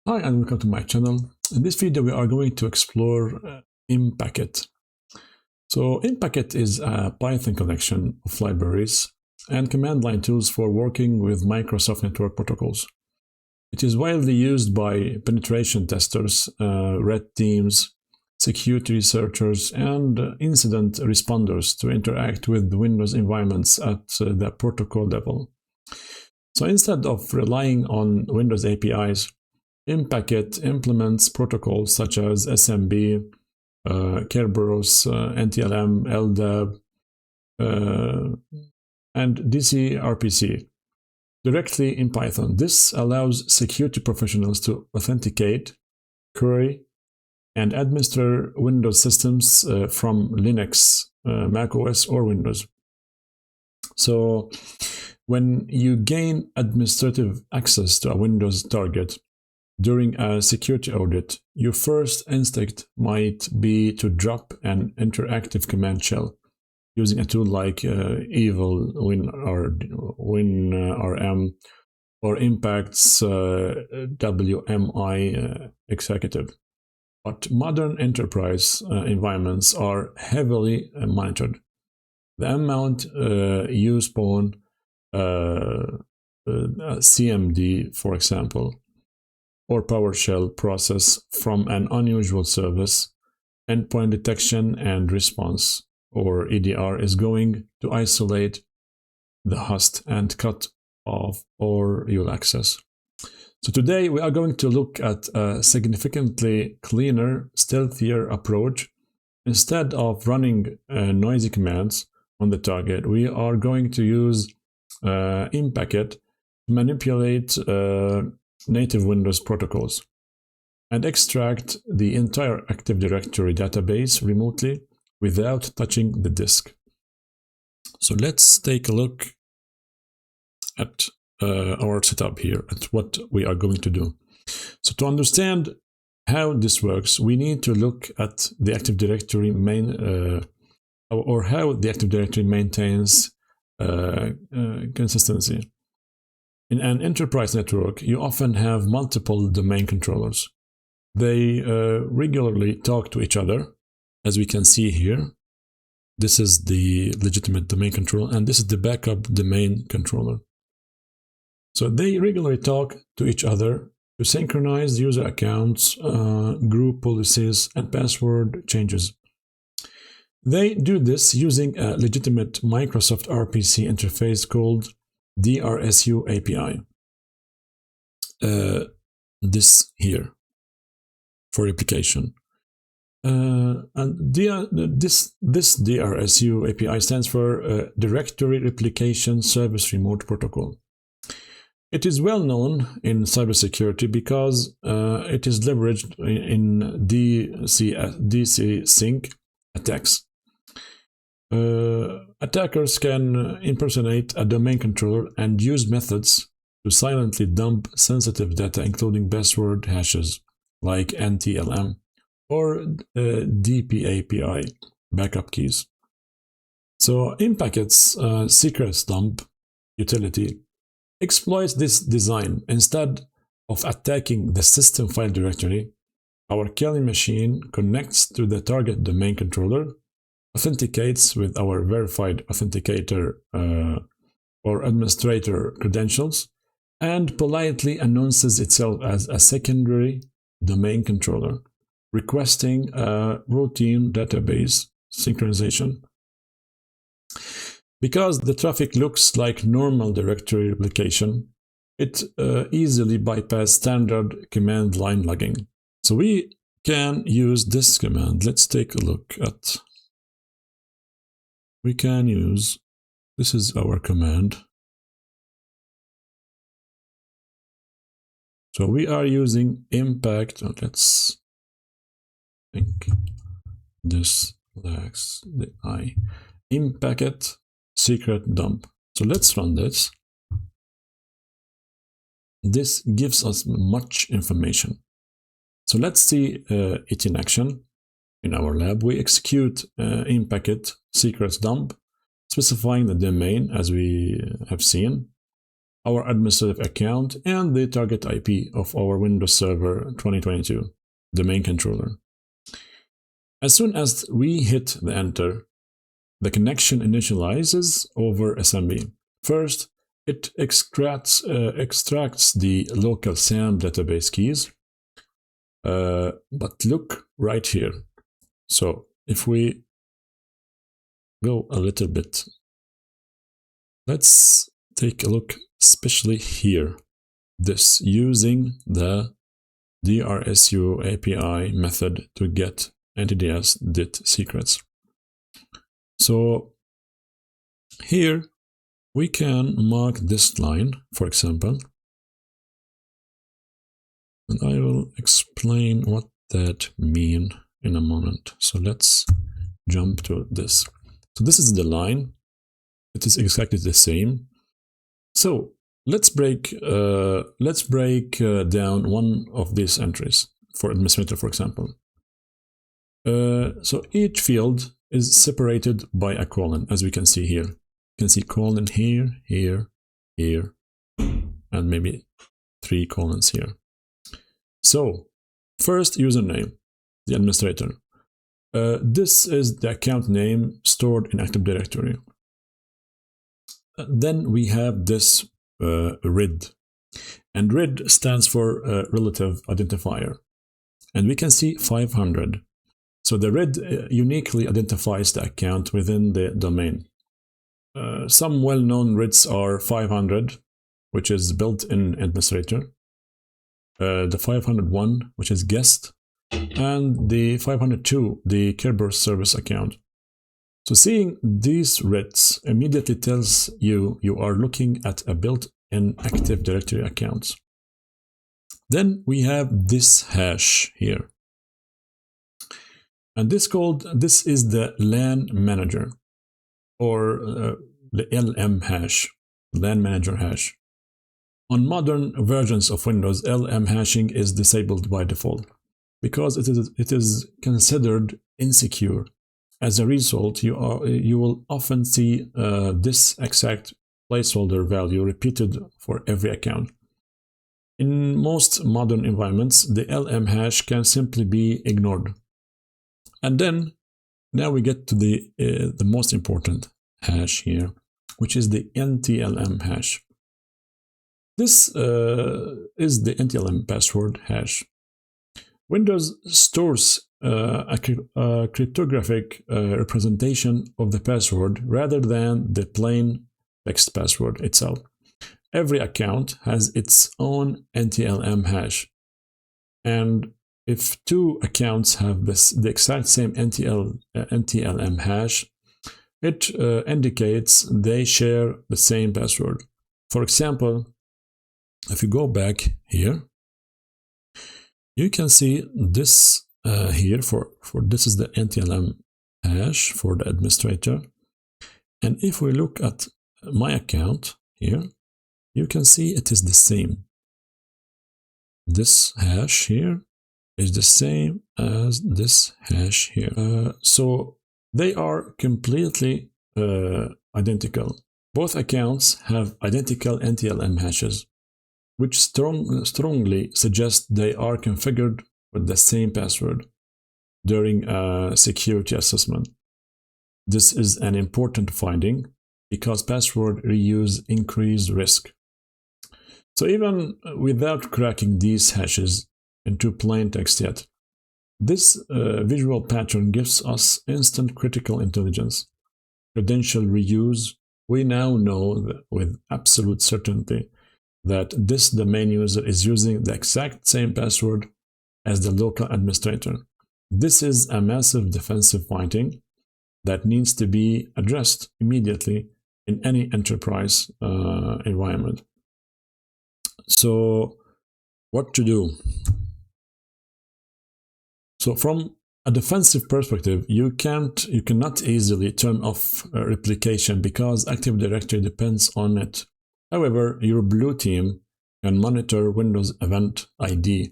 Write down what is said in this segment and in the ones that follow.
Hi and welcome to my channel. In this video we are going to explore Impacket. So Impacket is a Python collection of libraries and command line tools for working with Microsoft network protocols. It is widely used by penetration testers, red teams, security researchers, and incident responders to interact with Windows environments at the protocol level. So instead of relying on Windows APIs, Impacket implements protocols such as SMB, Kerberos, NTLM, LDAP, and DRSUAPI directly in Python. This allows security professionals to authenticate, query, and administer Windows systems from Linux, Mac OS, or Windows. So when you gain administrative access to a Windows target, during a security audit, your first instinct might be to drop an interactive command shell using a tool like Evil WinRM or Impact's WMI executive. But modern enterprise environments are heavily monitored. The amount you spawn CMD, for example, or PowerShell process from an unusual service, endpoint detection and response, or EDR, is going to isolate the host and cut off all your access. So today we are going to look at a significantly cleaner, stealthier approach. Instead of running noisy commands on the target, we are going to use Impacket to manipulate native Windows protocols and extract the entire Active Directory database remotely without touching the disk. So let's take a look at our setup here, at what we are going to do. So to understand how this works, we need to look at the Active Directory or how the Active Directory maintains consistency. In an enterprise network, you often have multiple domain controllers. They regularly talk to each other, as we can see here. This is the legitimate domain controller, and this is the backup domain controller. So they regularly talk to each other to synchronize user accounts, group policies, and password changes. They do this using a legitimate Microsoft RPC interface called DRSUAPI. This here for replication. And this DRSUAPI stands for Directory Replication Service Remote Protocol. It is well known in cybersecurity because it is leveraged in DC sync attacks. Attackers can impersonate a domain controller and use methods to silently dump sensitive data, including password hashes like NTLM or DPAPI backup keys. So Impacket's Secretsdump utility exploits this design. Instead of attacking the system file directory, our killing machine connects to the target domain controller, authenticates with our verified authenticator or administrator credentials, and politely announces itself as a secondary domain controller, requesting a routine database synchronization. Because the traffic looks like normal directory replication, it easily bypasses standard command line logging. So we can use this command. Let's take a look at. We can use, this is our command. So we are using impact. Let's think this lacks the I. Impacket Secretsdump. So let's run this. This gives us much information. So let's see it in action. In our lab, we execute Impacket Secretsdump, specifying the domain as we have seen. our administrative account, and the target IP of our Windows Server 2022 domain controller. As soon as we hit the enter, the connection initializes over SMB. First, it extracts the local SAM database keys. But look right here. So if we go a little bit, let's take a look, especially here, this using the DRSUAPI method to get NTDS.dit secrets. So here we can mark this line, for example, and I will explain what that means in a moment. So let's jump to this. So this is the line. It is exactly the same. So let's break down one of these entries for administrator, for example. So each field is separated by a colon, as we can see here. You can see colon here, here, here, and maybe 3 colons here. So first, username, the administrator. This is the account name stored in Active Directory. Then we have this RID, and RID stands for Relative Identifier, and we can see 500. So the RID uniquely identifies the account within the domain. Some well-known RIDs are 500, which is built in administrator, the 501, which is guest, and the 502, the Kerberos service account. So seeing these RIDs immediately tells you are looking at a built-in Active Directory account. Then we have this hash here. And this is the LAN manager, or the LM hash, LAN manager hash. On modern versions of Windows, LM hashing is disabled by default because it is considered insecure. As a result, you will often see this exact placeholder value repeated for every account. In most modern environments, the LM hash can simply be ignored. And then, now we get to the most important hash here, which is the NTLM hash. This is the NTLM password hash. Windows stores a cryptographic representation of the password rather than the plain text password itself. Every account has its own NTLM hash, and if 2 accounts have the exact same NTLM hash, it indicates they share the same password. For example, if you go back here, you can see this here for this is the NTLM hash for the administrator. And if we look at my account here, you can see it is the same. This hash here is the same as this hash here. So they are completely identical. Both accounts have identical NTLM hashes, which strongly suggest they are configured with the same password during a security assessment. This is an important finding because password reuse increases risk. So even without cracking these hashes into plain text yet, this visual pattern gives us instant critical intelligence. Credential reuse, we now know with absolute certainty that this domain user is using the exact same password as the local administrator. This is a massive defensive finding that needs to be addressed immediately in any enterprise environment. So what to do? So from a defensive perspective, you cannot easily turn off replication because Active Directory depends on it. However, your blue team can monitor Windows Event ID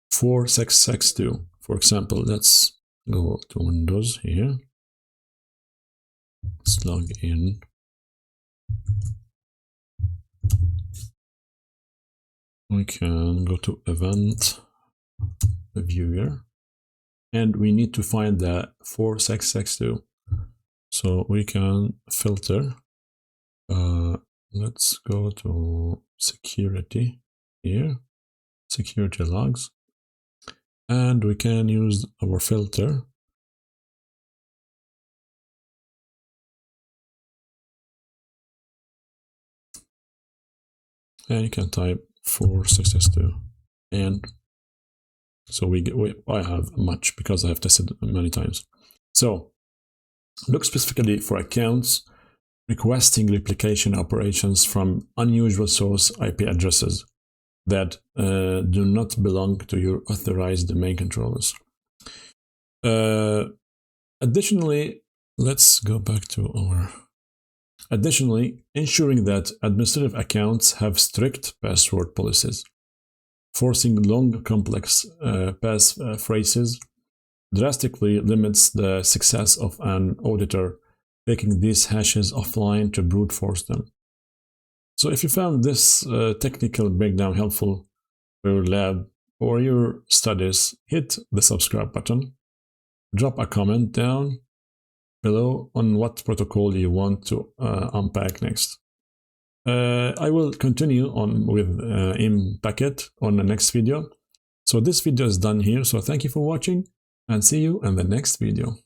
4662. For example, let's go to Windows here. Let's log in. we can go to event viewer, and we need to find the 4662. So we can filter. Let's go to security here, security logs, and we can use our filter. And you can type 4662, and so I have much because I have tested many times. So look specifically for accounts requesting replication operations from unusual source IP addresses that do not belong to your authorized domain controllers. Additionally, let's go back to our... Additionally, ensuring that administrative accounts have strict password policies. Forcing long, complex passphrases drastically limits the success of an auditor taking these hashes offline to brute force them. So if you found this technical breakdown helpful for your lab or your studies, hit the subscribe button. Drop a comment down below on what protocol you want to unpack next. I will continue on with Impacket on the next video. So this video is done here. So thank you for watching and see you in the next video.